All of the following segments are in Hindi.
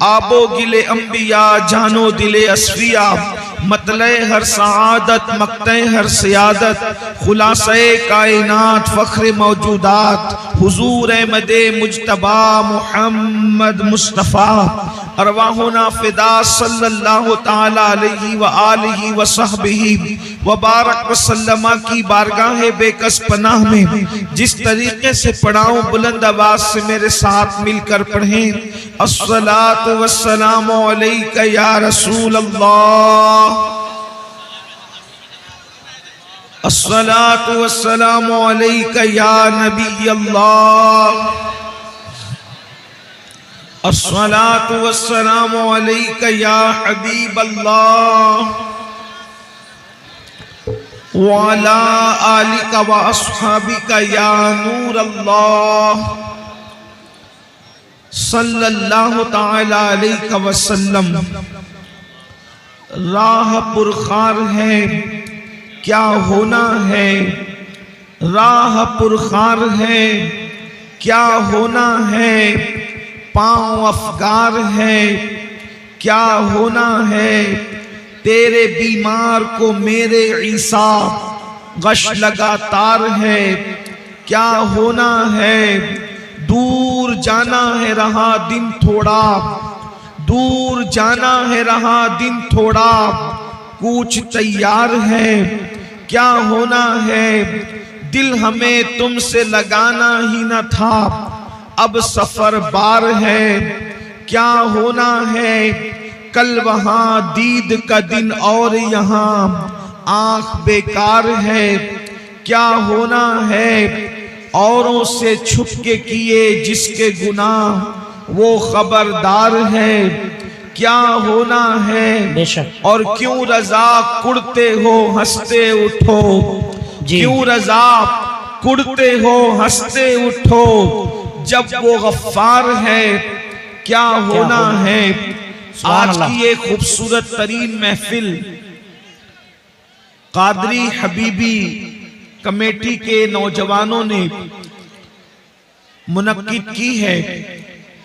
आबो गिले अंबिया जानो दिले असफिया, मतले हर सआदत मकते हर सियादत, खुलासे कायनात फख्र मौजूदात, हुजूर अहमद मुजतबा मुहम्मद मुस्तफ़ा, अरवाहुना फिदा सल्लल्लाहु ताला अलैहि व आलिहि व सहबिही व बारक व सल्लमा की बारगाह बेकस पनाह में जिस तरीके से पढ़ाऊं बुलंद आवाज से मेरे साथ मिलकर पढ़ें। अस्सलातु वस्सलामु अलैका या रसूल अल्लाह, अस्सलातु वस्सलामु अलैका या नबी अल्लाह, अस्सलातु वस्सलामु अलैका या हबीब अल्लाह, व अला आलिका व अस्हाबिका या नूर अल्लाह, सल्लल्लाहु ताला अलैहि वसल्लम। राह पुरखार है क्या होना है, राह पुरखार है क्या होना है, पाँव अफगार है क्या होना है, तेरे बीमार को मेरे ईसा गश लगातार है क्या होना है, दूर जाना है रहा दिन थोड़ा, दूर जाना है रहा दिन थोड़ा, कुछ तैयार है क्या होना है, दिल हमें तुमसे लगाना ही न था, अब सफर बार है क्या होना है, कल वहां दीद का दिन और यहाँ आंख बेकार है क्या होना है, औरों से छुप के किए जिसके गुनाह वो खबरदार है क्या होना है, और क्यों रजा कुड़ते हो हंसते उठो, क्यों रजा कुड़ते हो हंसते उठो, जब वो गफ्फार है क्या होना है। आज की ये खूबसूरत तरीन महफिल कादरी हबीबी कमेटी के नौजवानों ने मुनक्किद की है,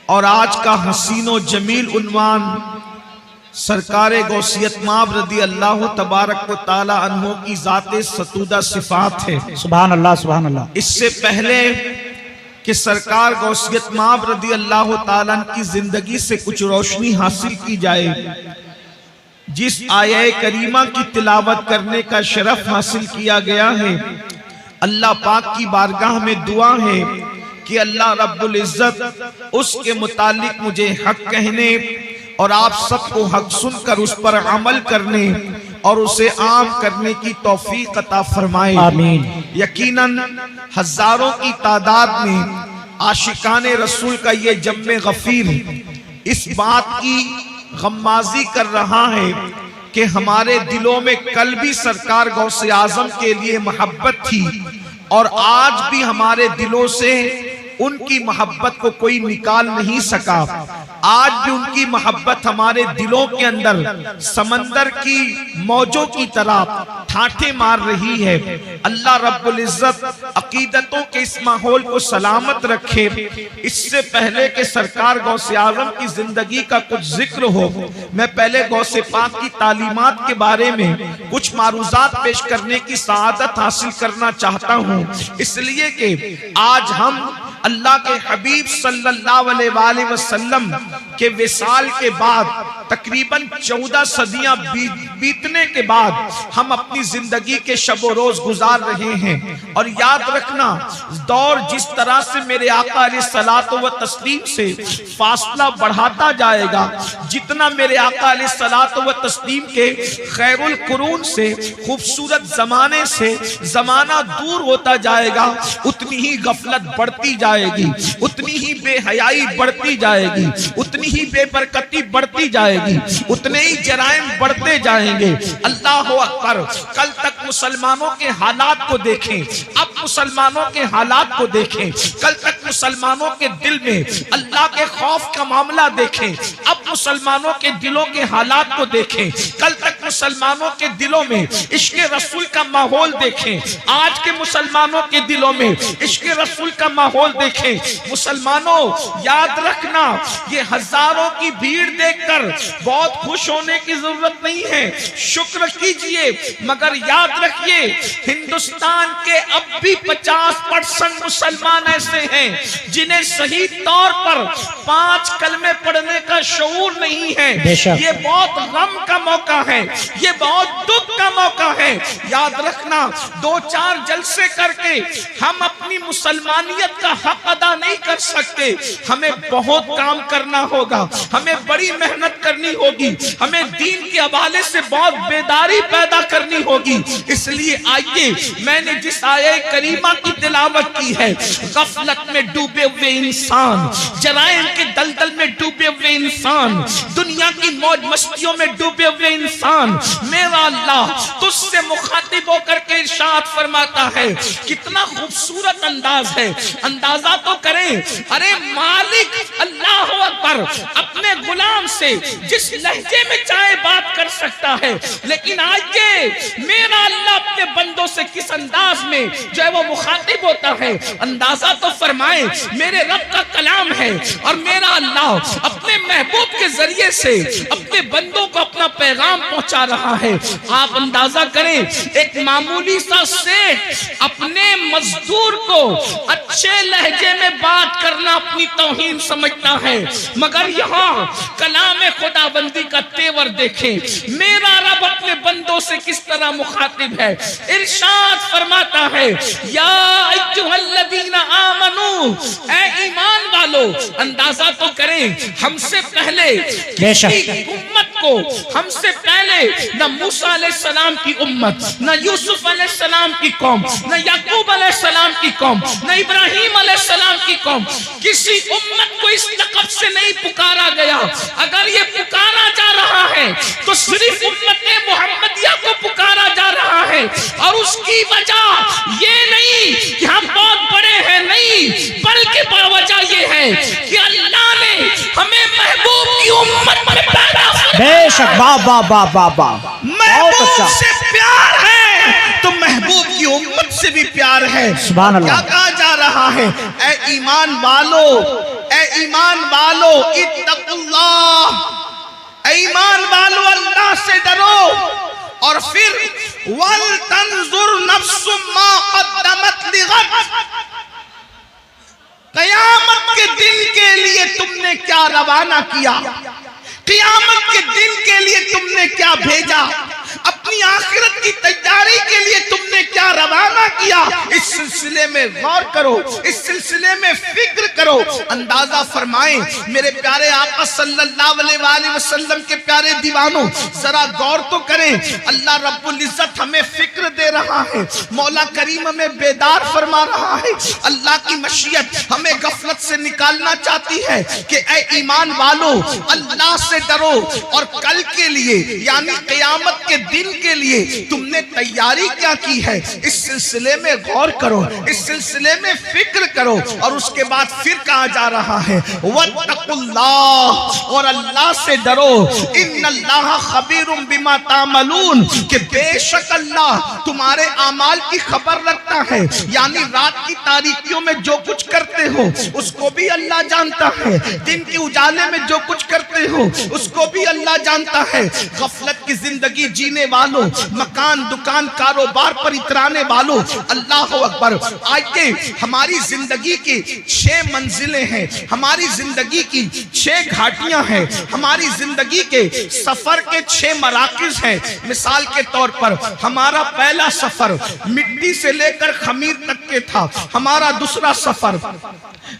और आज का हसीनो जमील उन्वान सरकारे गौसियत माब रदी अल्लाह तबारक व ताला अन्हो की ज़ाते सतूदा सिफात है। सुभान अल्लाह सुभान अल्लाह। इससे पहले कि सरकार गौसियत माब रदी अल्लाह ताला की जिंदगी से कुछ रोशनी हासिल की जाए, जिस आये करीमा की तिलावत करने का शरफ हासिल किया गया है, अल्लाह पाक की बारगाह में दुआ है कि अल्लाह रब्बुल इज्जत उसके मुतालिक मुझे हक कहने और आप सबको हक सुनकर उस पर अमल करने और उसे आम करने की तौफीक अता फरमाए, आमीन। यकीनन हजारों की तादाद में आशिकाने रसूल का ये जम्मे गफीर इस बात की गम्माजी कर रहा है कि हमारे दिलों में कल भी सरकार गौसे आजम के लिए मोहब्बत थी, और आज भी हमारे दिलों से उनकी मोहब्बत को कोई निकाल नहीं सका। आज भी उनकी मोहब्बत हमारे दिलों के अंदर समंदर की मौजों की तरह ठाठे मार रही है। अल्लाह रब्बुल इज्जत अकीदतों के इस माहौल को सलामत रखे। इससे पहले कि सरकार गौसे आजम की जिंदगी का कुछ जिक्र हो, मैं पहले गौसे पाक की तालीमात के बारे में कुछ मारूजात पेश करने की सआदत हासिल करना चाहता हूँ, इसलिए कि आज हम अल्लाह के हबीब सल्लल्लाहु अलैहि वसल्लम के विसाल के बाद तकरीबन 14 सदियां बीतने के बाद हम अपनी जिंदगी के शबो रोज गुजार रहे हैं। और याद रखना, दौर जिस तरह से मेरे आका अलैहिस्सलातु व तस्लीम से फासला बढ़ाता जाएगा, जितना मेरे आका अलैहिस्सलातु व तस्लीम के खैरुल कुरून से खूबसूरत जमाने से जमाना दूर होता जाएगा, उतनी ही गफलत बढ़ती जाएगी, उतनी ही बेहयाई बढ़ती जाएगी, उतनी ही बेबरकती बढ़ती जाएगी, उतने ही जराइम बढ़ते जाएंगे। अल्लाह अकबर। कल तक मुसलमानों के हालात को देखें, अब मुसलमानों के हालात को देखें। कल तक मुसलमानों के दिल में अल्लाह के खौफ का मामला देखें, अब मुसलमानों के दिलों के हालात को देखें। कल तक मुसलमानों के दिलों में इश्क़ रसूल का माहौल देखें, आज के मुसलमानों के दिलों में इश्क़ रसूल का माहौल देखें। मुसलमानों याद रखना, ये हजारों की भीड़ देखकर बहुत खुश होने की जरूरत नहीं है, शुक्र कीजिए, मगर याद रखिए हिंदुस्तान के अब भी 50% मुसलमान ऐसे हैं जिन्हें सही तौर पर 5 कलमे पढ़ने का शऊर नहीं है। ये बहुत गम का मौका है, ये बहुत दुख का मौका है। याद रखना, 2-4 जलसे करके हम अपनी मुसलमानियत का हक अदा नहीं कर सकते, हमें बहुत काम करना होगा, हमें बड़ी मेहनत करनी होगी, हमें दीन के हवाले से बहुत बेदारी पैदा करनी होगी। इसलिए आइए, मैंने जिस आये करीमा की तिलावत की है, गफलत में डूबे हुए इंसान, जराइम के दलदल में डूबे हुए इंसान, दुनिया की मौज मस्तियों में डूबे हुए इंसान, मेरा अल्लाह तुझसे मुखातिब होकर के इरशाद फरमाता है। कितना खूबसूरत अंदाज है, अंदाजा तो करें। अरे मालिक अल्लाह अकबर अपने गुलाम से जिस लहजे में चाहे बात कर सकता है, लेकिन आज ये मेरा अल्लाह अपने बंदों से किस अंदाज में जो है वो मुखातिब होता है, अंदाजा तो फरमाए। मेरे रब का कलाम है और मेरा अल्लाह अपने महबूब के जरिए से अपने बंदों को अपना पैगाम पहुंचा रहा है। आप अंदाजा करें, एक मामूली सा सेठ अपने मजदूर को अच्छे लहजे में बात करना अपनी तौहीन समझता है, मगर यहाँ कलाम खुदाबंदी का तेवर देखें। मेरा रब अपने बंदों से किस तरह मुखातिब है, इरशाद फरमाता है, या अय्युहल्लज़ीना आमनू, ऐ ईमान वालो। अंदाजा तो करें, हमसे पहले किसी उम्मत को, हमसे पहले न मूसा अलैहिस्सलाम की उम्मत, न यूसुफ अलैहिस्सलाम की कौम, न याकूब अलैहिस्सलाम की कौम, न इब्राहिम अलैहिस्सलाम की कौम, किसी उम्मत को इस लक़ब से नहीं पुकारा गया। अगर ये पुकारा जा रहा है तो सिर्फ उम्मत मुहम्मदिया को पुकारा जा रहा है, और उसकी वजह ये नहीं कि हम बहुत बड़े हैं, नहीं, बल्कि वजह ये है कि अल्लाह ने हमें महबूब की उम्मत में पैदा किया। बेशक, वाह, महबूब से प्यार है तो महबूब की उम्मत से भी प्यार है। सुभान अल्लाह। क्या कहा जा रहा है? ऐ ईमान वालो, ऐ ईमान वालो, इत्तकुल्लाह, ऐ ईमान वालो अल्लाह से डरो। और फिर वल तंजुर नफ्सुम मा क़द्दमत लिग़द, क़यामत के दिन के लिए तुमने क्या रवाना किया, क़यामत के दिन के लिए तुमने क्या भेजा, अपनी आखिरत की तैयारी के लिए तुमने क्या रवाना किया। इस सिलसिले में गौर करो, इस सिलसिले में फिक्र करो। अंदाजा फरमाएं मेरे प्यारे आका सल्लल्लाहु अलैहि वसल्लम के प्यारे दीवानों, जरा गौर तो करें। अल्लाह रब्बुल इज्जत हमें फिक्र दे रहा है, मौला करीम हमें बेदार फरमा रहा है। अल्लाह की मशीयत हमें गफलत से निकालना चाहती है कि ऐ ईमान वालों, अल्लाह से डरो और कल के लिए यानी क़यामत के दिन के लिए तुमने तैयारी क्या की है, इस सिलसिले में गौर करो, इस सिलसिले में फिक्र करो। और उसके बाद फिर कहा जा रहा है वत्तकुल्लाह, और अल्लाह से डरो, इन्नल्लाह खबीरुम बिमा तामलून, कि बेशक अल्लाह तुम्हारे आमाल की खबर रखता है, यानी रात की तारीकियों में जो कुछ करते हो उसको भी अल्लाह जानता है, दिन के उजाले में जो कुछ करते हो उसको भी अल्लाह जानता है। गफलत की जिंदगी जीने वालों, मकान दुकान कारोबार पर इतराने वालों, अल्लाह अकबर। आइए, हमारी जिंदगी की 6 मंजिलें हैं, हमारी जिंदगी की 6 घाटियां हैं, हमारी जिंदगी के सफर के 6 मराकिज हैं। मिसाल के तौर पर हमारा पहला सफर मिट्टी से लेकर खमीर तक के था, हमारा दूसरा सफर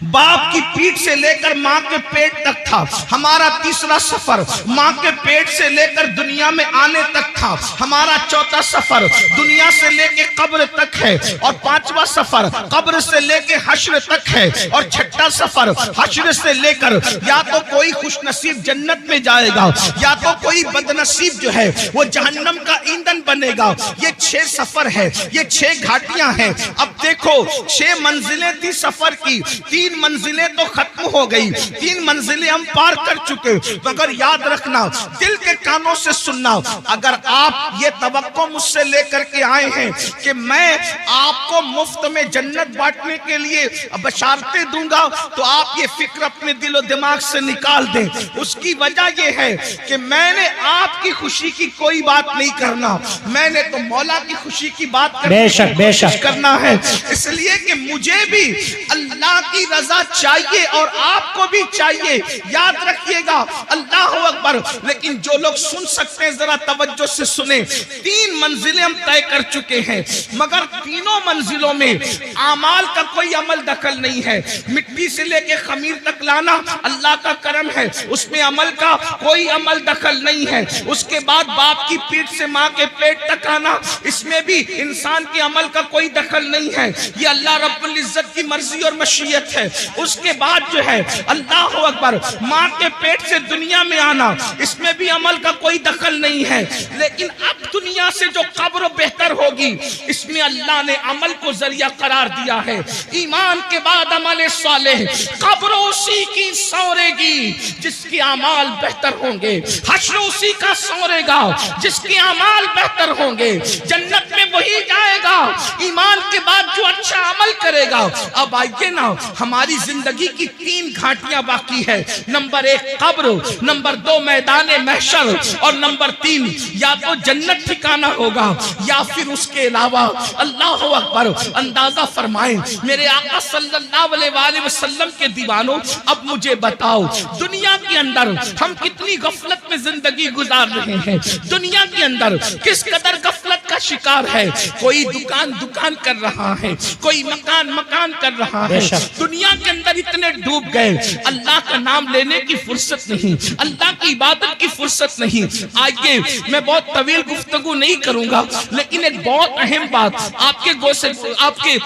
बाप की पीठ से लेकर माँ के पेट तक था, हमारा तीसरा सफर माँ के पेट से लेकर दुनिया में आने तक था, हमारा चौथा सफर दुनिया से लेकर कब्र तक है, और 5वां सफर कब्र से लेकर हश्र तक है, और 6ठा सफर हश्र से लेकर या तो कोई खुशनसीब जन्नत में जाएगा या तो कोई बदनसीब जो है वो जहन्नम का ईंधन बनेगा। ये 6 सफर है, ये 6 घाटियां हैं। अब देखो, 6 मंजिलें थी सफर की, 3 मंजिलें तो खत्म हो गई, 3 मंजिलें हम पार कर चुके, मगर याद रखना, दिल के कानों से सुनना, अगर आप ये तवक्को मुझसे लेकर के आए हैं कि मैं आपको मुफ्त में जन्नत बांटने के लिए बशारतें दूंगा, तो आप ये फिक्र अपने दिलो दिमाग से निकाल दें। उसकी वजह ये है कि मैंने आपकी खुशी की कोई बात नहीं करना, मैंने तो मौला की खुशी की बात करना है। इसलिए कि मुझे भी अल्लाह की रजा चाहिए और आपको भी चाहिए। याद रखिएगा, अल्लाह अकबर। लेकिन जो लोग सुन सकते हैं जरा तवज्जो से सुने। 3 मंजिलें हम तय कर चुके हैं, मगर तीनों मंजिलों में आमाल का कोई अमल दखल नहीं है। मिट्टी से लेके खमीर तक लाना अल्लाह का करम है, उसमें अमल का कोई अमल दखल नहीं है। उसके बाद बाप की पीठ से माँ के पेट तक आना, इसमें भी इंसान के अमल का कोई दखल नहीं है, ये अल्लाह रब्बुल इज्जत की मर्जी और मशीयत है। उसके बाद जो है अल्लाह अकबर, माँ के पेट से दुनिया में आना, इसमें भी अमल का कोई दखल नहीं है। लेकिन अब दुनिया से जो कब्र बेहतर होगी, इसमें अल्लाह ने अमल को जरिया करार दिया है। ईमान के बाद अमल सालेह, कब्र उसी की सौरेगी जिसके अमाल बेहतर होंगे, हश्र उसी का सौरेगा जिसके अमाल बेहतर होंगे, जन्नत में वही जाएगा ईमान के बाद जो अच्छा अमल करेगा। अब आइए ना, हमारी जिंदगी की 3 घाटियां बाकी है। नंबर 1 कब्र, नंबर 2 मैदान महशर, और नंबर 3 या तो जन्नत ठिकाना होगा या फिर उसके अलावा। अल्लाह अकबर। अंदाजा फरमाएं मेरे आका सल्लल्लाहु अलैहि वसल्लम के दीवानों, अब मुझे बताओ दुनिया के अंदर हम कितनी गफलत में जिंदगी गुजार रहे हैं। दुनिया के अंदर किस कदर गफलत का शिकार है। कोई दुकान कर रहा है, कोई मकान कर रहा है। दुनिया के अंदर इतने डूब गए, अल्लाह का नाम लेने की फुर्सत नहीं, अल्लाह की इबादत की फुर्सत नहीं। आइए, मैं बहुत तवील गुफ्तगू नहीं करूंगा, लेकिन एक बहुत अहम बात आपके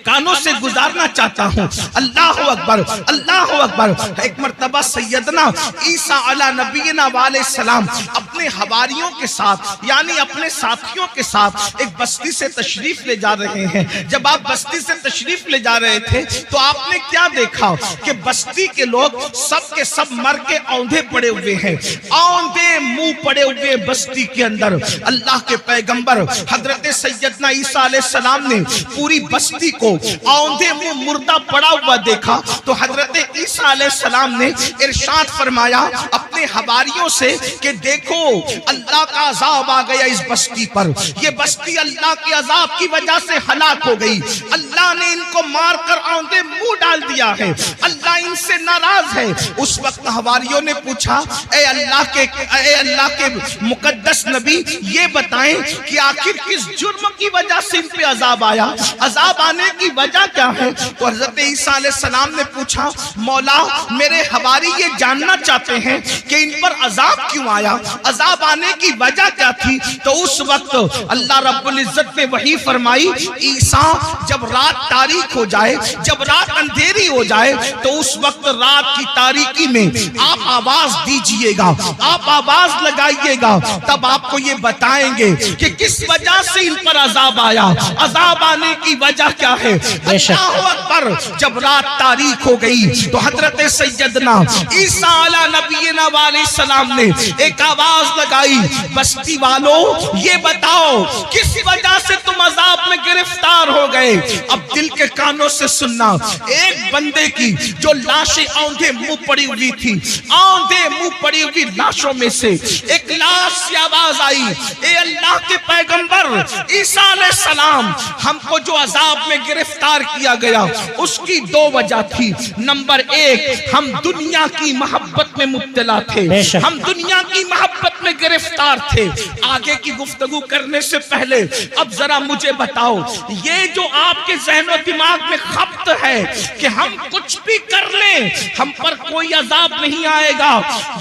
कानों से गुजारना चाहता हूँ। अल्लाह अकबर, अल्लाह अकबर। एक मर्तबा सैयदना ईसा अला नबीना वाले सलाम अपने हवारियों के साथ, यानी अपने साथियों के साथ एक बस्ती से तशरीफ ले जा रहे हैं। जब आप बस्ती से तशरीफ ले जा रहे थे तो आपने क्या देखा कि बस्ती के लोग सब के सब मर के औंधे पड़े हुए हैं, औंधे मुंह पड़े हुए बस्ती के अंदर। अल्लाह के पैगंबर हजरत सैयदना ईसा अलैहि सलाम ने पूरी बस्ती को औंधे मुंह मुर्दा पड़ा हुआ देखा, तो हजरत ईसा अलैहि सलाम ने इरशाद फरमाया अपने हवारियों से कि देखो अल्लाह का अजाब आ गया इस बस्ती पर, ये बस्ती अल्लाह के अजाब की वजह से हलाक हो गई। अल्लाह ने इनको मारकर औंधे मुंह डाल दिया है, अल्लाह इनसे नाराज है। उस वक्त हवारियों ने पूछा, ए अल्लाह के मुकद्दस नबी, ये बताएं कि आखिर किस जुर्म की वजह से इन पे अजाब आया, अजाब आने की वजह क्या है। तो हजरत ईसा अलैहि सलाम ने पूछा, मौला मेरे हवारी ये जानना चाहते हैं कि इन पर अजाब क्यों आया, अजाब आने की वजह क्या थी। तो उस वक्त अल्लाह रब्बुल इज्जत ने वही फरमाई, ईसा जब रात तारीक हो जाए, जब रात अंधेरी हो जाए, तो उस वक्त रात की तारीकी में आप आवाज दीजिएगा, आप आवाज लगाइएगा, तब आपको ये बताएंगे कि किस वजह से इन पर अजाब आया, अजाब आने की वजह क्या है। अल्लाहु अकबर। जब रात तारीक हो गई तो हजरत सैयदना ईसा अला नबीना वाले सलाम ने एक आवाज लगाई, बस्ती वालों ये बताओ किस वजह से तुम अजाब में गिरफ्तार हो गए। अब दिल के कानों से सुनना, एक बंदे की जो लाशें औंधे मुंह पड़ी हुई थी, औंधे मुंह पड़ी हुई लाशों में से एक लाश से आवाज आई, ए अल्लाह के पैगंबर ईसा अलैहि सलाम, हमको जो अजाब में गिरफ्तार किया गया उसकी 2 वजह थी। नंबर 1, हम दुनिया की मोहब्बत में मुब्तला थे, हम दुनिया की मोहब्बत में गिरफ्तार थे। आगे की गुफ्तगू करने से पहले अब जरा मुझे बताओ, ये जो आपके ज़हन और दिमाग में खप्त है कि हम कुछ भी कर लें हम पर कोई अजाब नहीं आएगा,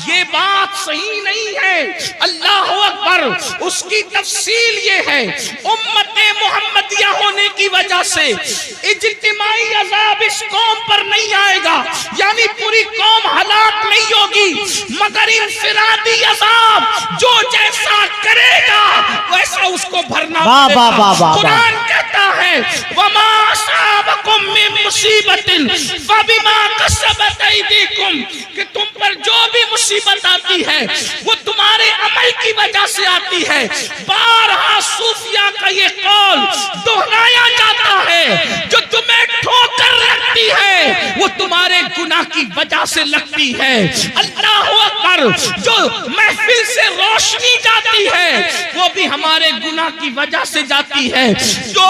ये बात सही नहीं है। अल्लाह अकबर। उसकी तफसील ये है, उम्मते मुहम्मदिया होने की वजह से इज्तिमाई अजाब इस कौम पर नहीं आएगा, यानी पूरी कौम हलाक नहीं होगी, मगर इंफिरादी अजाब जो जैसा करेगा वैसा उसको भरना वाह वाह वाह वाह। कुरान कहता है वमा असाबकुम मिन मुसीबतिन फबिमा कसबत ऐदीकुम, कि तुम पर जो भी मुसीबत आती है वो तुम्हारे अमल की वजह से आती है। बारहा सूफिया का ये कौल दोहराया जाता है, जो तुम्हें ठोकर लगती है वो तुम्हारे गुनाह की वजह से लगती है। अल्लाह अकबर, जो महफिल से रोशनी जाती है वो भी हमारे गुनाह की वजह से जाती है। जो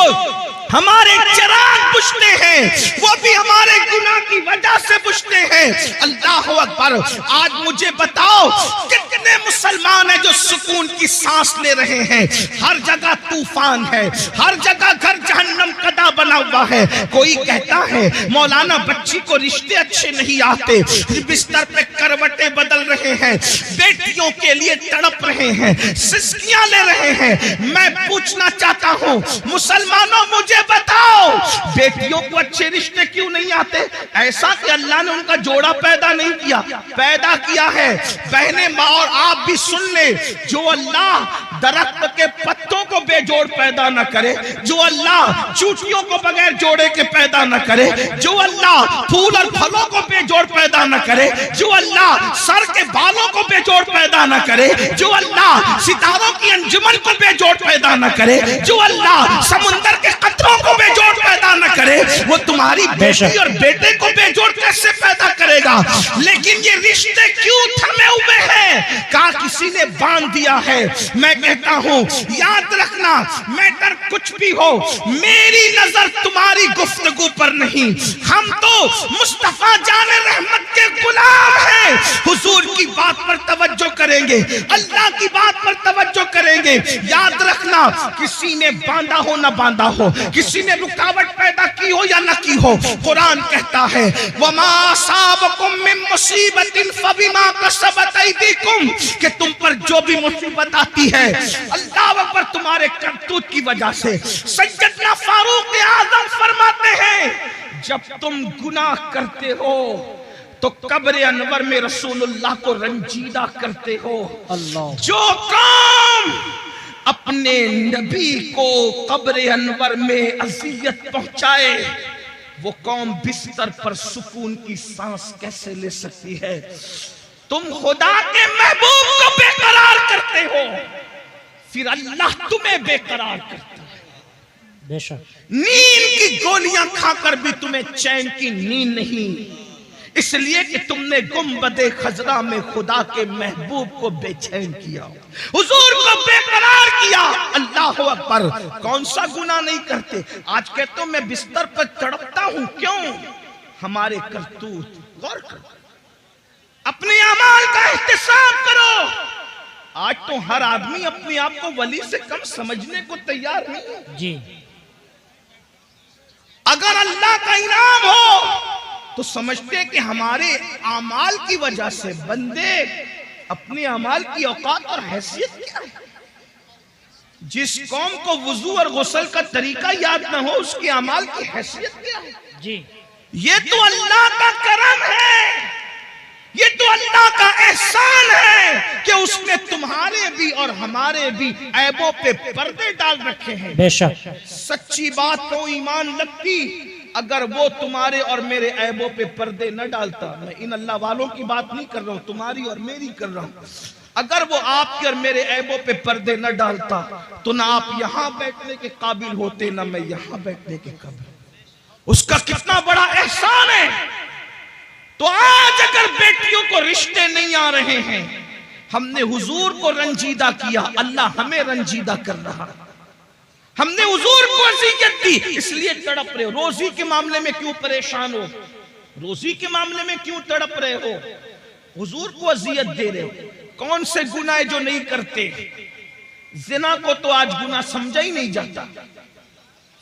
हमारे चिराग बुझते हैं वो भी हमारे गुनाह की वजह से बुझते हैं। अल्लाह अकबर। आज मुझे बताओ कितने मुसलमान हैं जो सुकून की सांस ले रहे हैं? हर जगह तूफान है, हर जगह घर जहन्नम कदा बना हुआ है। कोई कहता है मौलाना बच्ची को रिश्ते अच्छे नहीं आते, बिस्तर पे करवटें बदल रहे हैं, बेटियों के लिए तड़प रहे हैं, सिसकियां ले रहे हैं। मैं पूछना चाहता हूं मुसलमानों, मुझे बताओ बेटियों को अच्छे रिश्ते क्यों नहीं आते? ऐसा कि अल्लाह ने उनका जोड़ा पैदा नहीं किया, पैदा किया है। बहने माँ और आप भी सुन ले, जो अल्लाह दरख्त के पत्तों को बेजोड़ पैदा न करे, जो अल्लाह चूटियों को बगैर जोड़े के पैदा न करे, जो अल्लाह फूल और फलों को बेजोड़ पैदा न करे, जो अल्लाह सर के बालों को बेजोड़ पैदा न करे, जो अल्लाह सितारों की अंजुमन को बेजोड़ पैदा न करे, जो अल्लाह समुंदर के कतरों को बेजोड़ पैदा न करे, वो तुम्हारी बेटी और बेटे को बेजोड़ कैसे पैदा करेगा? लेकिन ये रिश्ते क्यों थमे हुए हैं? कहा किसी ने बांध दिया है। मैं कहता हूं याद रखना, मैटर कुछ भी हो, मेरी नजर तुम्हारी गुफ्तगू पर नहीं। हम तो मुस्तफा जाने रहमत के गुलाम हैं। हुजूर की बात पर तवज्जो करेंगे, अल्लाह की बात पर तवज्जो करेंगे। याद रखना, किसी ने बांधा हो ना बांधा हो, किसी ने रुकावट पैदा की हो या न की हो, कुरान कहता है वमा असाबकुम मिन मुसीबतिन फबिमा कसबत ऐदीकुम, कि तुम पर जो भी मुसीबत आती है अल्लाह अकबर तुम्हारे करतूत की वजह से। सैयदना फारूक आजम फरमाते हैं जब तुम गुनाह करते हो तो कब्र अनवर में रसूलुल्लाह को रंजीदा करते हो। अल्लाह। जो काम अपने नबी को कब्र अनवर में अज़ियत पहुंचाए, वो कौम बिस्तर पर सुकून की सांस कैसे ले सकती है? तुम खुदा के महबूब को बेकरार करते हो, फिर अल्लाह तुम्हें बेकरार करता है। बेशक नींद की गोलियां खाकर भी तुम्हें चैन की नींद नहीं, इसलिए कि तुमने गुंबदे खजरा में खुदा के महबूब को बेचैन किया, हुजूर को बेकरार किया। अल्लाह अकबर। कौन सा गुनाह नहीं करते? आज कहते हो मैं बिस्तर पर तड़पता हूं, क्यों? हमारे करतूत। गौर करो, अपने अमाल का एहतिसाब करो। आज तो हर आदमी अपने आप को वली से कम समझने को तैयार नहीं है जी। अगर अल्लाह का इनाम हो तो समझते कि हमारे अमाल की वजह से बंदे अपने अमाल की औकात और हैसियत क्या है। जिस कौम को वुजू और गुस्ल का तरीका याद ना हो, उसके अमाल की हैसियत क्या है जी। ये तो अल्लाह का करम है, ये तो अल्लाह का एहसान है कि उसने तुम्हारे भी और हमारे भी ऐबों पे पर्दे डाल रखे हैं। बेशक सच्ची बात तो ईमान लगती अगर वो तुम्हारे और मेरे ऐबों पे पर्दे न डालता। मैं इन अल्लाह वालों की बात नहीं कर रहा हूं, तुम्हारी और मेरी कर रहा हूं। अगर वो आपके और मेरे ऐबों पे पर्दे न डालता तो ना आप यहां बैठने के काबिल होते, ना मैं यहां बैठने के काबिल। उसका कितना बड़ा एहसान है। तो आज अगर बेटियों को रिश्ते नहीं आ रहे हैं, हमने हुजूर को रंजीदा किया, अल्लाह हमें रंजीदा कर रहा। हमने हुजूर को अज़ियत दी, इसलिए तड़प रहे हो। रोजी के मामले में क्यों परेशान हो? रोजी के मामले में क्यों तड़प रहे हो? हुजूर को अज़ियत दे रहे हो। कौन से गुनाह जो नहीं करते? जिना को तो आज गुनाह समझा ही नहीं जाता,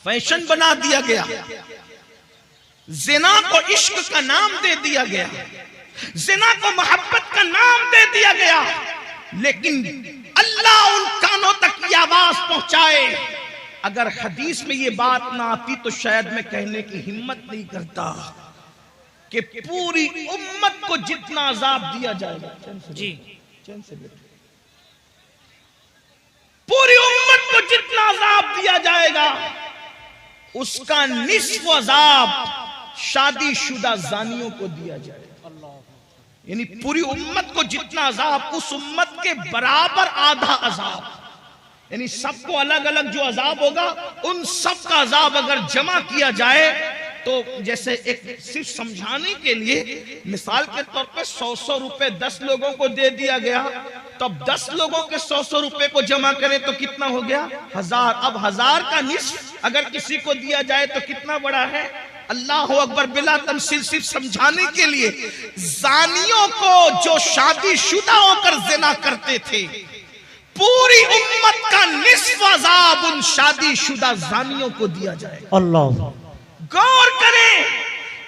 फैशन बना दिया गया। जिना को इश्क का नाम दे दिया गया, जिना को मोहब्बत का नाम दे दिया गया। लेकिन अल्लाह उन कानों तक ये आवाज पहुंचाए। अगर हदीस में ये बात ना आती तो शायद मैं कहने की हिम्मत नहीं करता कि पूरी उम्मत को जितना अजाब दिया जाएगा। जी चैन से बैठो। दिया जाएगा, उसका निस्फ अजाब शादीशुदा जानियों को दिया जाएगा। यानी पूरी उम्मत को जितना अजाब, उस उम्मत के बराबर आधा अजाब, यानी सबको अलग अलग जो अजाब होगा उन सब का अजाब अगर जमा किया जाए तो जैसे एक सिर्फ समझाने के लिए मिसाल के तौर पे 100 रुपए 10 लोगों को दे दिया गया, तो अब 10 लोगों के 100 रुपए को जमा करें तो कितना हो गया? 1000। अब 1000 का निस्फ अगर किसी को दिया जाए तो कितना बड़ा है? अल्लाह अकबर। बिला तमसील सिर्फ समझाने के लिए, जानियों को जो शादीशुदा होकर जिना करते थे, पूरी उम्मत का निस्फ अजाब उन शादीशुदा जानियों को दिया जाए। अल्लाह। गौर करें,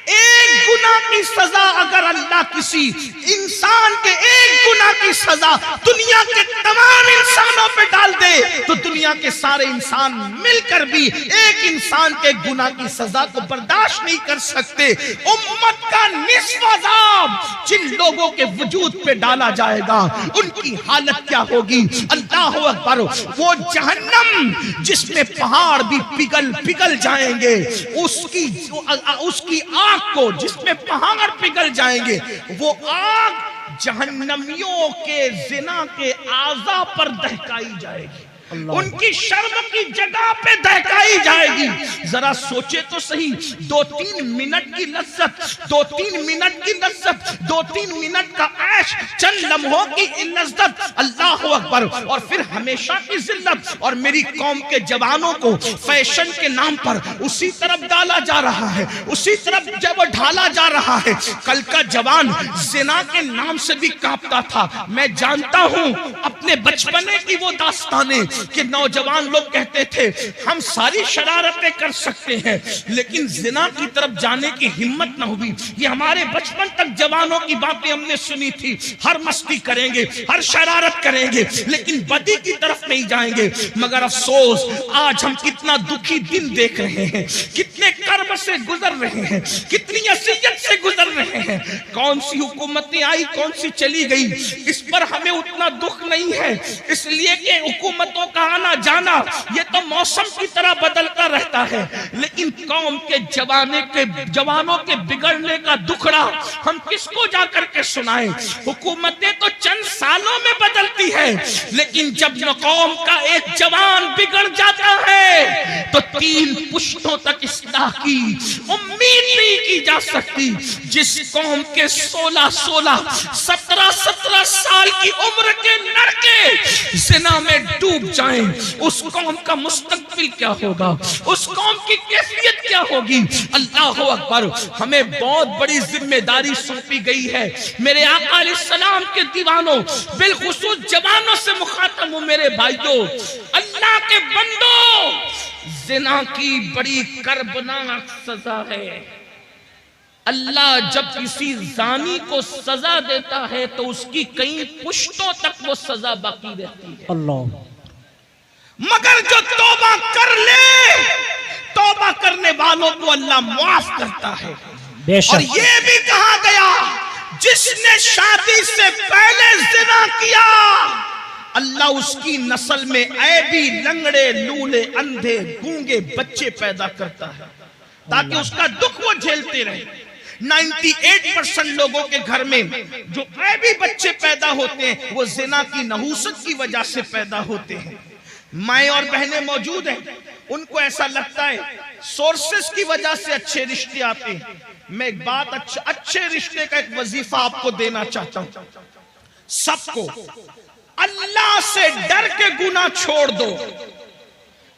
एक गुनाह की सजा अगर अल्लाह किसी इंसान के एक गुनाह की सजा दुनिया के तमाम इंसानों पे डाल दे तो दुनिया के सारे इंसान मिलकर भी एक इंसान के गुनाह की सजा को बर्दाश्त नहीं कर सकते। उम्मत का निस्फ अज़ाब जिन लोगों के वजूद पे डाला जाएगा उनकी हालत क्या होगी? अल्लाह अकबर। वो जहन्नम जिसमें पहाड़ भी पिघल जाएंगे, उसकी आग को जिसमें पहाड़ पिघल जाएंगे, वो आग जहन्नमियों के जिना के आज़ा पर दहकाई जाएगी, उनकी शर्म की जगह पे दहकाई जाएगी। जरा सोचे तो सही, 2-3 मिनट की लज्जत, 2-3 मिनट की लज्जत, 2-3 मिनट का ऐश, चंद लम्हों की लज्जत, अल्लाह अकबर। और फिर हमेशा की जिल्लत। और मेरी कौम के जवानों को फैशन के नाम पर उसी तरफ डाला जा रहा है, उसी तरफ जब ढाला जा रहा है। कल का जवान जिना के नाम से भी कांपता था। मैं जानता हूं अपने बचपने की वो दास्तानें कि नौजवान लोग कहते थे हम सारी शरारतें कर सकते हैं, लेकिन जिना की तरफ जाने की हिम्मत न हुई। ये हमारे बचपन तक जवानों की बातें हमने सुनी थी, हर मस्ती करेंगे, हर शरारत करेंगे, लेकिन बदी की तरफ नहीं जाएंगे। मगर अफसोस, आज हम कितना दुखी दिन देख रहे हैं, कितने कर्ब से गुजर रहे हैं, कितनी असियत से गुजर रहे हैं। कौन सी हुकूमतें आई, कौन सी चली गई, इस पर हमें उतना दुख नहीं है, इसलिए कि हुकूमतों का आना जाना ये तो मौसम की तरह बदलता रहता है। लेकिन कौम के जवानों के बिगड़ने का दुखड़ा हम किसको जाकर के सुनाएं? हुकूमतें तो चंद सालों में बदलती है, लेकिन जब कौम का एक जवान बिगड़ जाता है तो 3 पुश्तों तक इस्लाह की उम्मीद नहीं की जा सकती। जिस कौम के 16-16, 17-17 साल की उम्र के लड़के जिना में डूब जाएं, उस कौम का मुस्तकबिल क्या होगा? उस कौम की कैफियत क्या होगी? अल्लाह अकबर। हमें बहुत बड़ी जिम्मेदारी सौंपी गई है। मेरे आका अलैहिस्सलाम के दीवानों, बिलखुसूस जवानों से मुखातब हूं मेरे भाइयों, अल्लाह के बंदो, जिना की बड़ी कर्बनाक सजा है। अल्लाह जब किसी जानी को सजा देता है तो उसकी कई पुश्तों तक वो सजा बाकी रहती है। अल्लाह। मगर जो तौबा कर ले, तौबा करने वालों को अल्लाह माफ करता है। और ये भी कहा गया, जिसने शादी से पहले जिना किया अल्लाह उसकी नस्ल में ऐबी, लंगड़े, लूले, अंधे, गूंगे बच्चे पैदा करता है ताकि उसका दुख वो झेलते रहे। 98% लोगों के घर में जो ऐबी बच्चे पैदा होते हैं वो जिना की नहूसत की वजह से पैदा होते हैं। माएँ और बहनें मौजूद हैं, उनको ऐसा लगता है सोर्सेस की वजह से अच्छे रिश्ते आते हैं। मैं एक बात अच्छे रिश्ते का एक वजीफा आपको देना चाहता हूं। सबको अल्लाह से डर के गुनाह छोड़ दो,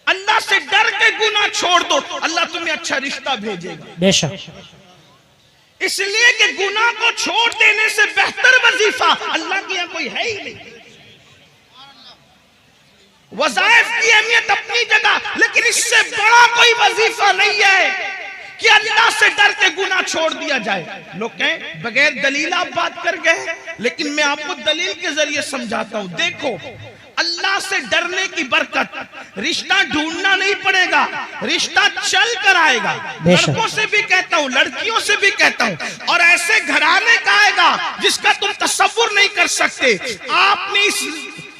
अल्लाह से डर के गुनाह छोड़ दो, अल्लाह तुम्हें अच्छा रिश्ता भेजेगा बेशक। इसलिए कि गुनाह को छोड़ देने से बेहतर वजीफा अल्लाह के यहां कोई है ही नहीं। वज़ाइफ की अहमियत अपनी जगह, लेकिन इससे बड़ा कोई वजीफा नहीं है कि अल्लाह से डर के गुनाह छोड़ दिया जाए। लोग कहें बगैर दलील आप बात कर गए, लेकिन मैं आपको दलील के जरिए समझाता हूं। देखो, अल्लाह से डरने की बरकत, रिश्ता ढूंढना नहीं पड़ेगा, रिश्ता चल कर आएगा। लड़कों से भी कहता हूं, लड़कियों से भी कहता हूं, और ऐसे घराने का आएगा जिसका तुम तसव्वुर नहीं कर सकते। आपने इस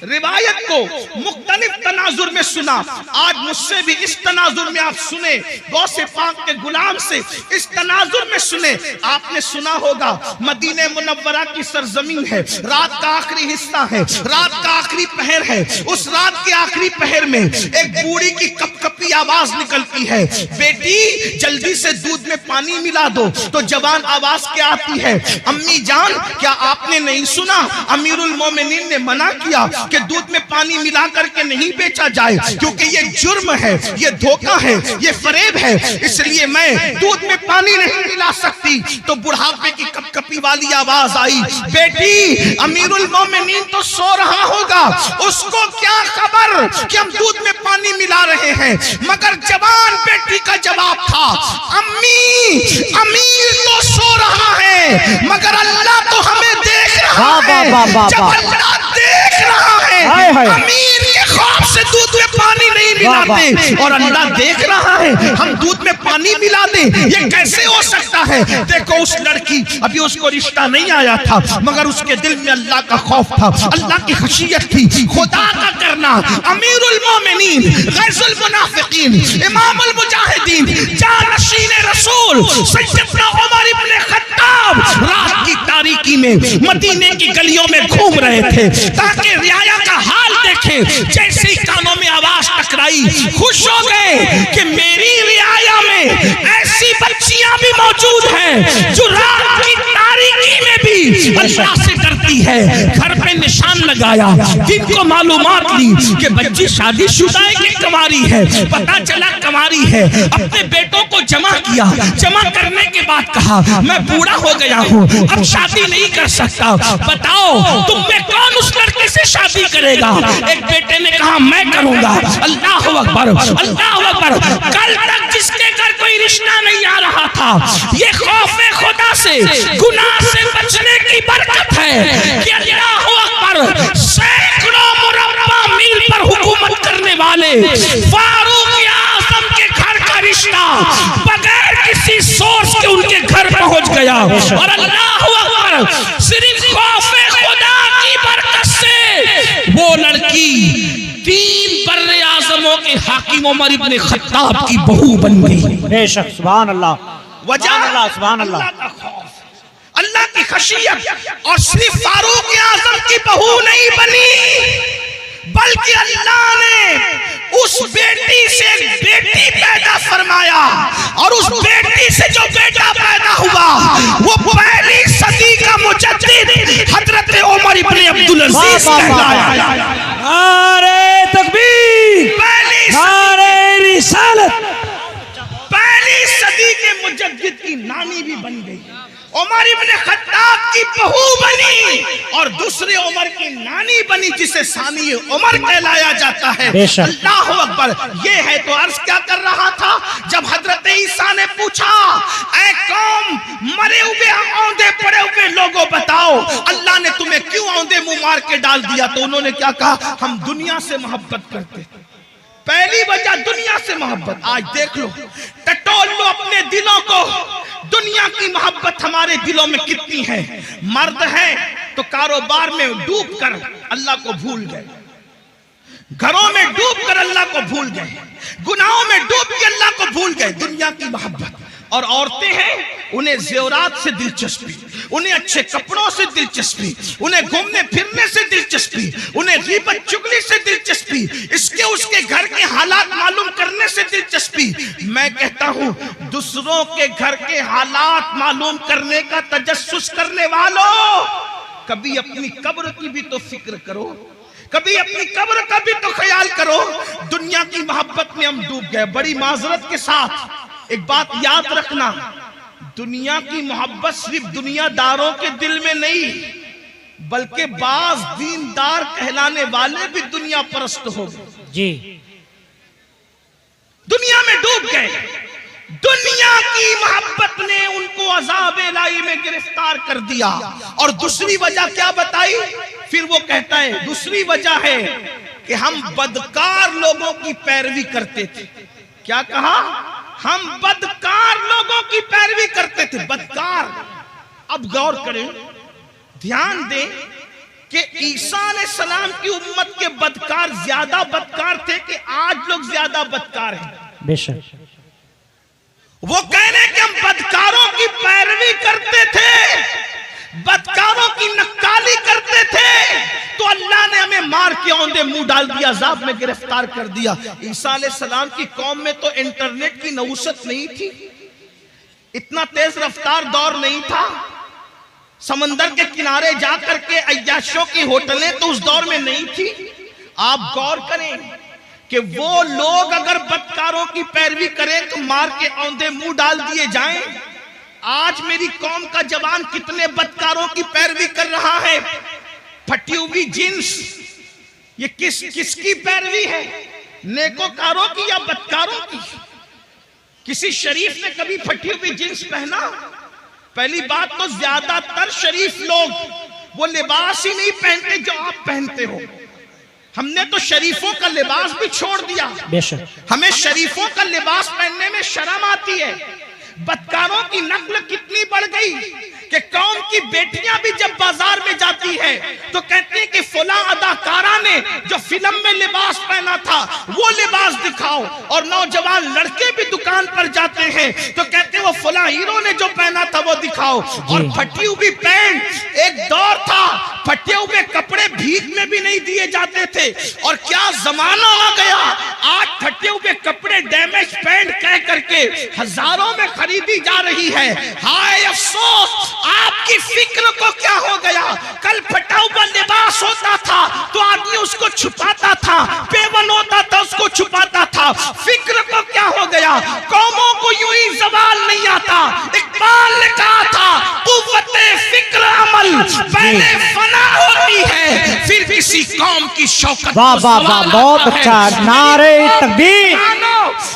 रिवायत को मुख्तलिफ तनाजुर में सुना। आज मुझसे भी इस तनाजुर में आप सुने, गौसे पाक के गुलाम से इस तनाजुर में सुने। आपने सुना होगा मदीने मुनव्वरा की सरजमीन है, रात का आखिरी हिस्सा है, रात का आखिरी पहर है। उस रात के आखिरी पहर में एक बूढ़ी की कपकपी आवाज निकलती है, बेटी जल्दी से दूध में पानी मिला दो। तो जवान आवाज क्या आती है, अम्मी जान क्या आपने नहीं सुना अमीरुल मोमिनीन ने मना किया कि दूध में पानी मिला करके नहीं बेचा जाए, क्योंकि ये जुर्म है, ये धोखा है, ये फरेब है, इसलिए मैं दूध में पानी नहीं मिला सकती। तो बुढ़ापे की कपकपी वाली आवाज आई, बेटी अमीरुल मोमिनीन तो सो रहा होगा, उसको क्या खबर कि हम दूध में पानी मिला रहे हैं। मगर जवान बेटी का जवाब था, अम्मी अमीर तो सो रहा है मगर अल्लाह तो हमें देख रहा है। जब अल्लाह देख रहा है, अमीर के खौफ से दूध में पानी नहीं मिलाते और अल्लाह देख रहा है हम दूध में पानी मिला दें, ये कैसे हो सकता है। देखो उस लड़की, अभी उसको रिश्ता नहीं आया था मगर उसके दिल में अल्लाह का खौफ था, अल्लाह की खशियत थी, खुदा का करना। अमीरुल मोमिनीन, गैजुल मुनाफिकीन, इमामुल मुजाहिदीन, जानशीन रसूल सैयदना उमर इब्न खत्ताब रात की तारीकी में मदीने की गलियों में घूम रहे थे ताकि रियाया का हाल देखें। जैसे ही कानों में आवाज टकराई, खुश हो गए कि मेरी रियाया में ऐसी बच्चियां भी मौजूद हैं जो रात की तारीकी में भी अल्लाह से डरती है। घर पे निशान लगाया, जिनको मालूमात ली कि बच्ची शादीशुदा है कि कंवारी है, पता चला कंवारी है। अपने बेटों को जमा किया, जमा करने के बाद कहा मैं बूढ़ा हो गया हूँ, अब शादी नहीं कर सकता, बताओ तुम में कौन उस लड़के से शादी करेगा। एक बेटे ने कहा मैं करूंगा। अल्लाह अकबर, अल्लाह अकबर। कल तक जिसके घर कोई रिश्ता नहीं आ रहा था, ये खौफे खुदा से, गुनाह से बचने की बरकत है कि अल्लाह अकबर सैकड़ों मुरब्बा मील पर हुकूमत करने वाले फारूक आज़म के घर का रिश्ता बगैर किसी सोर्स के उनके घर पहुंच गया। और अल्लाह अकबर सिर्फ खौफे खुदा की बरकत से वो लड़की 3 बर्रे आज़मों के हाकिम उमर इब्न खत्ताब की बहू बन गई। बेशक, सुभान अल्लाह, वजह सुभान अल्लाह, अल्लाह की खशियत। और सिर्फ फारूक आज़म की बहू नहीं बनी, बल्कि अल्लाह ने उस बेटी से एक बेटी पैदा फरमाया और उस बेटी से जो बेटा पैदा हुआ वो पहली सदी का मुजद्दिद हजरत उमर इब्न अब्दुल अजीज कहलाया। नारे तकबीर, नारे रिसालत। पहली सदी के मुजद्दिद की नानी भी बन गई, उमर इब्न खत्ताब की बहू बनी और दूसरे उमर की नानी बनी, जिसे सानी उमर कहलाया जाता है। अल्लाह अकबर। ये है तो अर्ज क्या कर रहा था, जब हजरत ईसा ने पूछा ऐ कौम मरे हुए औंधे पड़े हुए लोगों बताओ अल्लाह ने तुम्हें क्यों औंधे मुंह मार के डाल दिया, तो उन्होंने क्या कहा, हम दुनिया से मोहब्बत करते। पहली वजह दुनिया से मोहब्बत। आज देख लो, टटोल लो अपने दिलों को, दुनिया की मोहब्बत हमारे दिलों में कितनी है। मर्द है तो कारोबार में डूब कर अल्लाह को भूल गए, घरों में डूब कर अल्लाह को भूल गए, गुनाहों में डूब के अल्लाह को भूल गए, दुनिया की मोहब्बत। और औरतें हैं, उन्हें ज़ेवरात से दिलचस्पी, उन्हें अच्छे कपड़ों से दिलचस्पी, उन्हें घूमने फिरने से दिलचस्पी, उन्हें गीबत चुगली से दिलचस्पी, इसके उसके घर के हालात मालूम करने से दिलचस्पी। मैं कहता हूं दूसरों के घर के हालात मालूम करने का तजस्सुस करने वालों, कभी अपनी कब्र की भी तो फिक्र करो, कभी अपनी कब्र का भी तो ख्याल करो। दुनिया की मोहब्बत में हम डूब गए। बड़ी माजरत के साथ एक बात याद रखना, दुनिया की मोहब्बत सिर्फ दुनियादारों के दिल में नहीं, बल्कि बाज दीनदार कहलाने वाले भी दुनिया परस्त हो गए जी, दुनिया में डूब गए। दुनिया की मोहब्बत ने उनको अज़ाब इलाही में गिरफ्तार कर दिया। और दूसरी वजह क्या बताई, फिर वो कहता है दूसरी वजह है कि हम बदकार लोगों की पैरवी करते थे। क्या कहा, हम बदकार लोगों की पैरवी करते थे। बदकार, अब गौर करें, ध्यान दें कि ईसा अलैहिस्सलाम की उम्मत के बदकार ज्यादा बदकार थे कि आज लोग ज्यादा बदकार हैं? बेशक। वो कह रहे कि हम बदकारों की पैरवी करते थे, बदकारों की नक्काली करते थे, तो अल्लाह ने हमें मार के औंधे मुंह डाल दिया, अज़ाब में गिरफ्तार कर दिया। ईसा अलैहिस्सलाम की कौम में तो इंटरनेट की नऊसत नहीं थी, इतना तेज रफ्तार दौर नहीं था, समंदर के किनारे जाकर के अय्याशों की होटलें तो उस दौर में नहीं थी। आप गौर करें कि वो लोग अगर बदकारों की पैरवी करें तो मार के औंधे मुंह डाल दिए जाएं। आज मेरी कौम का जवान कितने बदकारों की पैरवी कर रहा है, फटी हुई जींस, ये किसकी पैरवी है? नेकोकारों की या बदकारों की? किसी शरीफ ने कभी फटी हुई जींस पहना? पहली बात तो ज्यादातर शरीफ लोग वो लिबास ही नहीं पहनते जो आप पहनते हो। हमने तो शरीफों का लिबास भी छोड़ दिया, बेशक। हमें शरीफों का लिबास पहनने में शर्म आती है। बदकारों की नस्ल कितनी बढ़ गई कि कौम की बेटियां भी जब बाजार में जाती है तो कहती हैं कि फला अदाकारा ने जो फिल्म में लिबास पहना था वो लिबास दिखाओ, और नौजवान लड़के भी दुकान पर जाते हैं तो कहते हैं वो फला हीरो ने जो पहना था वो दिखाओ। और फटी हुई पैंट, एक दौर था फटे हुए कपड़े भीख में भी नहीं दिए जाते थे, और क्या जमाना आ गया, आज फटे हुए कपड़े डैमेज पैंट कह करके हजारों में खरीदी जा रही है। हाय अफसोस, आपकी फिक्र को क्या हो गया? कल फटा हुआ लिबास होता था तो आदमी उसको छुपाता था, पेवन होता था उसको छुपाता था। फिक्र को क्या हो गया? कौमों को यूं ही जवाल नहीं आता। इकबाल ने कहा था कुव्वते फिक्र अमल पहले फना होती है, फिर किसी कौम की शौकत। वाह वाह वाह, बहुत अच्छा, नारे तकबीर।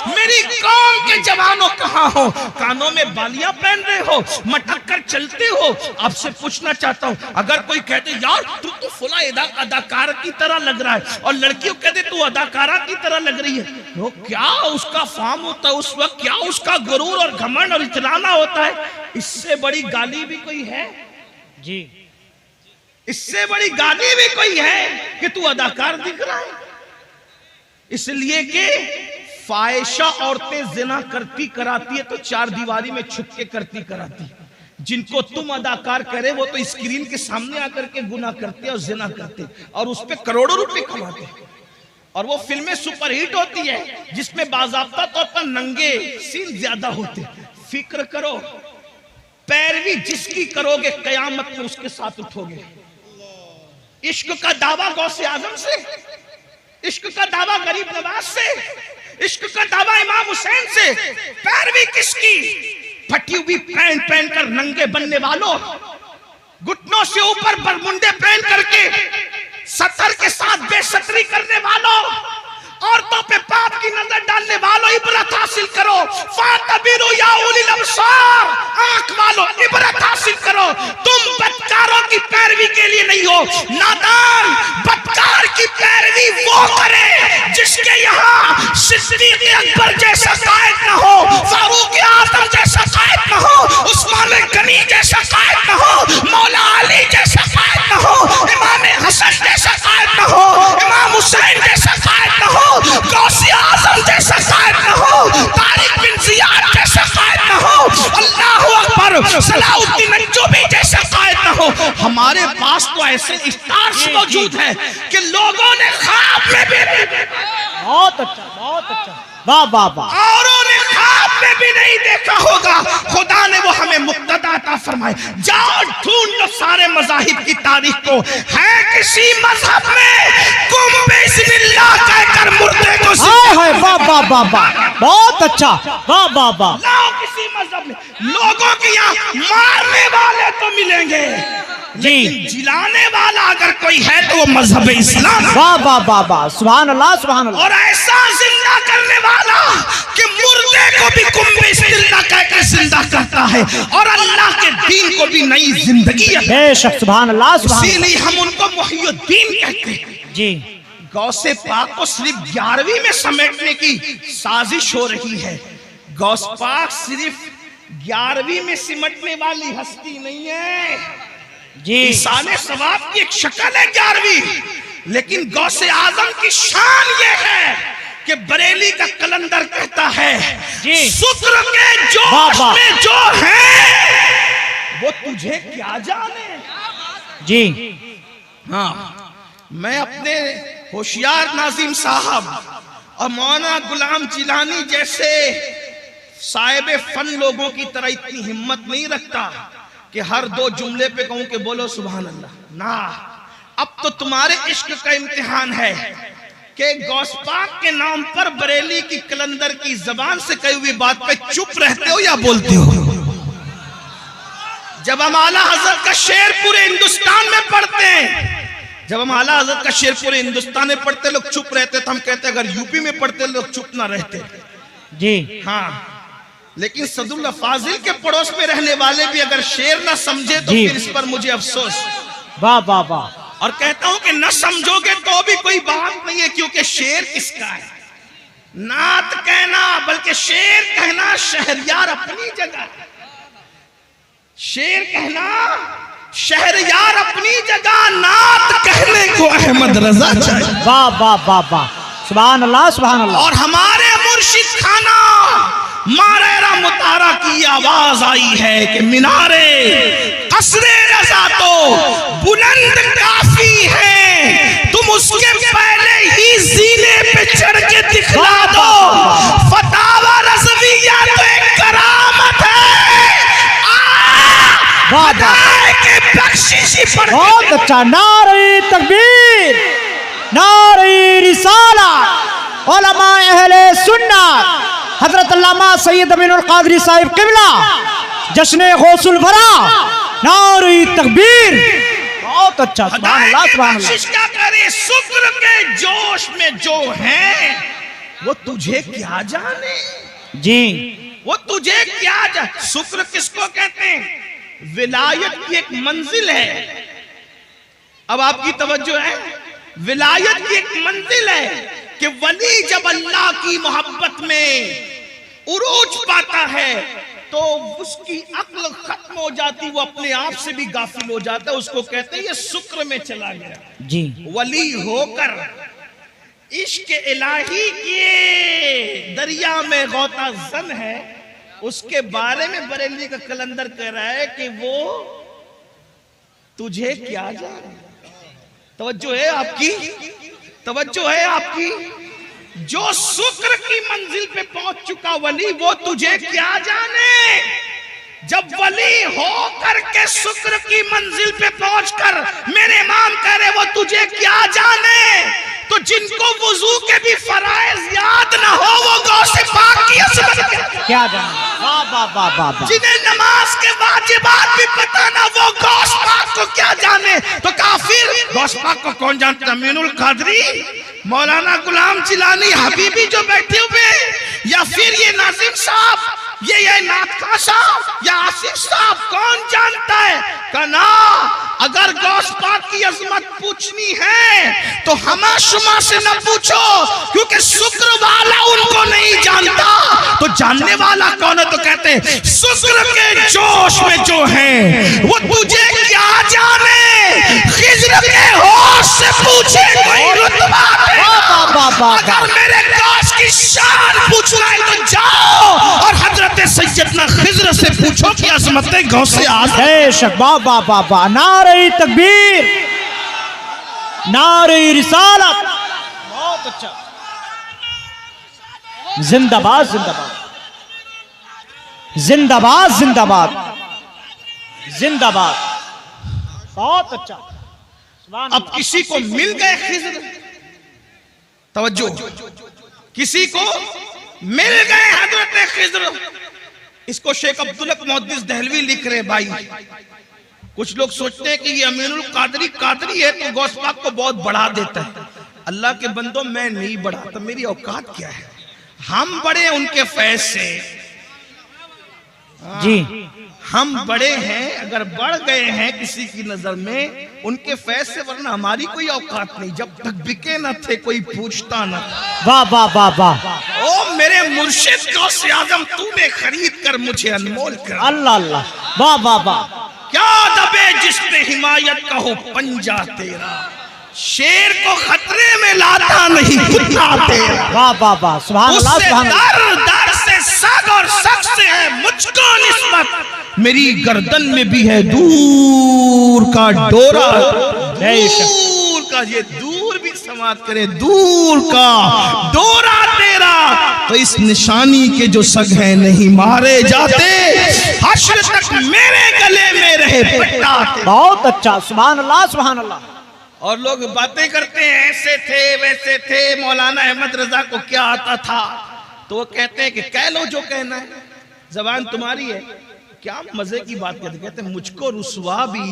मेरी कौम के जवानों कहाँ हो? कानों में बालियां पहन रहे हो, मटक कर चलते हो। आपसे पूछना चाहता हूँ, अगर कोई कहते यार तू तो फुला अदाकार की तरह लग रहा है, और लड़कियों कहते तू अदाकारा की तरह लग रही है, तो क्या उसका फार्म होता है उस वक्त? क्या उसका गुरूर और घमंड और इतराना होता है? इससे बड़ी गाली भी कोई है जी? इससे बड़ी गाली भी कोई है कि तू अदाकार दिख रहा है? इसलिए कि फाहिशा औरतें जिना करती कराती है तो चार दीवारी में छुप के करती कराती। जिनको तुम अदाकार करे वो तो स्क्रीन के सामने आकर के गुनाह करते और जिना करते और उस पे करोड़ों रुपए कमाते, और वो फिल्में सुपरहिट होती है जिसमें बाज़ाब्ता तौर पर नंगे सीन ज्यादा होते। फिक्र करो, पैरवी जिसकी करोगे कयामत में उसके साथ उठोगे। इश्क का दावा गौसे आजम से, इश्क का दावा गरीब नवाज से, इश्क का दावा इमाम हुसैन से, पैरवी किसकी? फटी हुई पैंट पहनकर नंगे बनने वालों, घुटनों से ऊपर बरमुंडे पहन करके सतर के साथ बेसतरी करने वालों, औरतों पे पाप की नजर डालने वालों, इबरत हासिल करो। फातबिरु या उलिल अब्सार, आंख वालों इबरत हासिल करो। तुम बदकारों की पैरवी के लिए नहीं हो। नादान बदकार की पैरवी वो करे जिसके यहाँ सिद्दीक़ अकबर जैसा कायद न हो, फारूक आज़म जैसा कायद न हो, उस्मान गनी जैसा कायद न हो, मौला अली जैसा कायद न हो, इमाम हसन जैसा कायद न हो, इमाम हुसैन जैसा कायद न हो, गौसे आज़म जैसा कायद न हो, तारिक बिन ज़ियाद जैसा कायद न हो, अल्लाहु अकबर सलाउद्दीन अय्यूबी जैसा कायद न हो। हमारे पास तो ऐसे स्टार्स मौजूद हैं कि लोगों ने ख्वाब में भी बहुत अच्छा, बहुत अच्छा, वाह वाह वाह, औरों ने ख्वाब में भी नहीं देखा होगा। खुदा ने वो हमें मुक्तदा अता फरमाए। जाओ ढूंढ लो सारे मज़ाहिब की तारीख को, है किसी मजहब में कुम बिस्मिल्लाह कहकर मुर्दे को हाय वाह वाह वाह वाह, बहुत अच्छा, वाह वाह वाह। लाओ किसी मजहब में, लोगों के यहाँ मारने वाले तो मिलेंगे लेकिन जिलाने वाला अगर कोई है तो वो मजहब इस्लाम। वाह वाह वाह वाह, सुभान अल्लाह सुभान अल्लाह। और ऐसा जिंदा करने वाला कि मुर्दे को भी कुम बिस्मिल्लाह कहकर जिंदा करता है और अल्लाह के दीन को भी नई जिंदगी है। बेशक, सुभान अल्लाह सुभान अल्लाह। इसीलिए हम उनको मुहियुद्दीन कहते हैं जी। गौसे पाक को सिर्फ 11वीं में समेटने की साजिश हो रही है। गौस पाक सिर्फ 11वीं में सिमटने वाली हस्ती नहीं है। जी। ईसाने सवाब की एक शक्ल है 11वीं, लेकिन गौसे आजम की शान ये है कि बरेली का कलंदर कहता है जी। शुक्र के जोश में जो है वो तुझे क्या जाने। जी हाँ, मैं अपने होशियार नाजिम साहब और मौलाना गुलाम जिलानी जैसे साहिब फन लोगों की तरह इतनी हिम्मत नहीं रखता कि हर 2 जुमले पे कहूं कि बोलो सुभान अल्लाह ना। अब तो तुम्हारे इश्क का इम्तिहान है कि गौस पाक के नाम पर बरेली की कलंदर की जबान से कही हुई बात पे चुप रहते हो या बोलते हो। जब हम आला हजरत का शेर पूरे हिंदुस्तान में पढ़ते हैं, जब हम आला हजरत का शेर पूरे हिंदुस्तान में पढ़ते लोग चुप रहते तो हम कहते अगर यूपी में पढ़ते लोग चुप ना रहते। जी हाँ, लेकिन सदुल्ला फाजिल के पड़ोस में रहने वाले भी अगर शेर ना समझे तो जी। फिर इस पर मुझे अफसोस। वाह वाह वाह। और कहता हूं कि न समझोगे तो भी कोई बात नहीं है, क्योंकि शेर किसका है? नात कहना बल्कि शेर कहना शहरयार अपनी जगह, शेर कहना शहरयार अपनी जगह, नात कहने को अहमद रजा चाहिए। वाह वाह वाह वाह, सुभान अल्लाह सुभान अल्लाह। और हमारे मुर्शिद खाना मारेरा मुतारा की आवाज आई है कि मीनारे कसरे रजा तो बुलंद काफी है, तुम उसके पहले ही जीने पे चढ़ के दिखला दो। फतावा रज़विया तो एक करामत है, के बख्शिशी पर। बहुत अच्छा, नारे तकबीर, नारे रिसालत, उलमा अहले सुन्नत, हजरत अल्लामा सैयद अमीनुल कादरी साहिब किबला, जश्न गौसुल वरा, नारे तकबीर। बहुत अच्छा, सुभान अल्लाह सुभान अल्लाह। क्या करे, शुक्र के जोश में जो है वो तुझे क्या जाने। जी वो तुझे क्या जाने। शुक्र किसको कहते हैं? विलायत की एक मंजिल है। अब आपकी तवज्जो है, विलायत की एक मंजिल है कि वली जब अल्लाह की मोहब्बत में उरूज पाता है तो उसकी अक्ल खत्म हो जाती, वो अपने आप से भी गाफिल हो जाता है। उसको कहते हैं ये शुक्र में चला गया। जी वली होकर इश्क इलाही के दरिया में गौता जन है, उसके बारे में बरेली का कलंदर कह रहा है कि वो तुझे क्या जाने। तवज्जो है आपकी, तवज्जो है आपकी। जो शुक्र की मंजिल पे पहुंच चुका वली, वो तुझे क्या जाने। जब वली हो करके शुक्र की मंजिल पे पहुंचकर मेरे इमाम कह रहे वो तुझे क्या जाने, तो जिनको वुजू के भी फराइज याद ना हो वो गौसे पाक की असमत क्या जाने। वाह वाह वाह वाह वाह। जिन्हें नमाज के वाजिबात भी पता ना वो गौस पाक को क्या जाने। तो काफिर गौस पाक को कौन जानता? अमीनुल कादरी, मौलाना गुलाम जिलानी, हबीबी जो बैठे हुए, या फिर ये नाजिम साहब, ये नाथका साहब या आसिफ साहब, कौन जानता है? कना अगर गौस पाक की अजमत पूछनी है तो हमा शुमा से न पूछो, क्योंकि शुक्र वाला उनको नहीं जानता। तो जानने वाला कौन है? तो कहते हैं शुक्र के जोश में जो है वो तुझे क्या जाने। खिज्र के होश से पूछे कोई रुतबा अगर मेरे गौस की शान पूछना है तो जाओ और हजरत सैयदना खिज्र से पूछो कि अजमत गौसे आज़म। बेशक, वाह वाह वाह वाह, नारे तकबीर, नारे रिसालत। बहुत अच्छा, जिंदाबाद जिंदाबाद जिंदाबाद जिंदाबाद जिंदाबाद। बहुत अच्छा। अब किसी को मिल गए खिज्र, तवज्जो, किसी को मिल गए हजरत खिज्र। इसको शेख अब्दुल हक मुहद्दिस दहलवी लिख रहे भाई। कुछ लोग सोचते हैं कि ये अमीनुल कादरी कादरी है तो गौस पाक को बहुत बढ़ा देता है। अल्लाह के बंदो, मैं नहीं बढ़ाता, मेरी औकात क्या है। हम बड़े उनके फैज से जी, हम बड़े हैं, अगर बढ़ गए हैं किसी की नजर में उनके फैज से, वरना हमारी कोई औकात नहीं। जब तक बिके न थे कोई पूछता न। वाह वाह वाह वाह। ओ मेरे मुर्शिद गौसे आजम, तूने खरीद कर मुझे अनमोल कर। अल्लाह अल्लाह, वाह वाह वाह। क्या दबे जिसने हिमायत का हो पंजा तेरा, शेर को खतरे में लाता नहीं कुत्ता तेरा। वाह वाह वाह, सुभान अल्लाह उससे सुभान अल्लाह। दर दर से सग और सग से है मुझको निस्बत, मेरी गर्दन में भी है दूर का डोरा। दूर का, ये दूर भी समाप्त करे, दूर का डोरा तेरा, तो इस निशानी के जो सग है नहीं मारे जाते, हश्र तक मेरे गले में रहे पट्टा तेरा। बहुत अच्छा, सुभान अल्लाह सुभान अल्लाह। और लोग बातें करते हैं ऐसे थे वैसे थे, मौलाना अहमद रजा को क्या आता था, तो वो कहते हैं कि कह लो जो कहना है, जबान तुम्हारी है। क्या मजे की बात कहते, कहते हैं मुझको रुसवा भी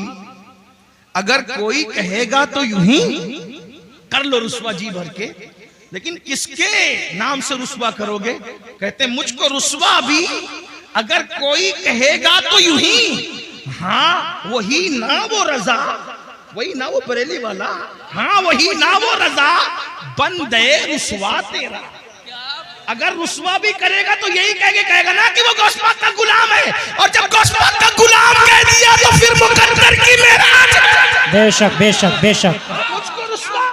अगर कोई कहेगा तो यूं ही कर लो रुसवा जी भर के, लेकिन किसके नाम से रुसवा करोगे? कहते हैं मुझको रुसवा भी अगर कोई कहेगा तो यूं ही, हाँ वही ना वो रजा, वही ना वो बरेली वाला, हाँ वही ना वो रजा, बंदे रुसवा तेरा। अगर रुसवा भी करेगा तो यही कहेगा ना कि वो गौसपाक का गुलाम है, और जब गौसपाक का गुलाम कह दिया तो फिर मुकद्दर की मेराज। बेशक बेशक बेशक।